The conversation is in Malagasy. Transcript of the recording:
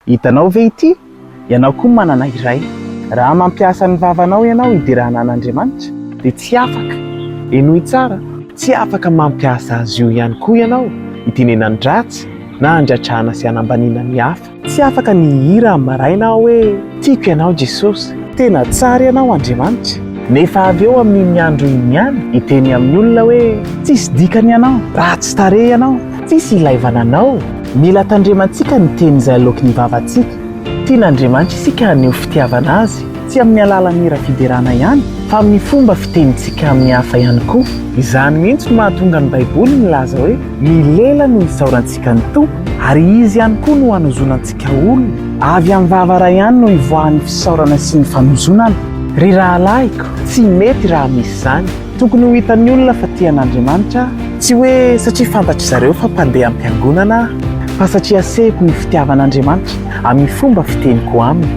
Hitanao ve ity? Ianao koa manana iray. Raha mampiasa ny vavanao ianao hidirana an'Andriamanitra dia tsy afaka. Enoy tsara, tsy afaka mampiasa azy io ihany koa ianao hidinena ny dratsy na handratrahana sy hanambaniana ny hafa. Tsy afaka ny hira amaraina hoe tiako ianao Jesosy, tena tsara ianao Andriamanitra. Nefa avy eo amin'iny andro iny ihany hiteny amin'ny olona hoe tsisy dikany ianao, ratsy tarehy ianao, tsisy ilaivana anao. Mila tandremantsika ny teny izay aloky ny vavantsika. Tian'Andriamanitra isika haneho fitiavana azy, tsy amin'ny alalan'ny hira fiderana ihany fa amin'ny fomba fitenintsika amin'ny hafa ihany koa. Izany mihitsy no mahatonga ny Baiboly milaza hoe ny lela no hisaorantsika ny Tompo ary izy ihany koa no hanozonantsika olona. Avy amin'ny vava iray ihany no hivoahan'ny fisaorana sy ny fanozonana. Ry rahalahiko, tsy mety raha misy izany. Tokony ho hitan'ny olona fa tian'Andriamanitra, tsy hoe satria fantatry zareo fa mpandeha am-piangonana, fa satria asehoko ny fitiavan'Andriamanitra amin'ny fomba fiteniko aminy.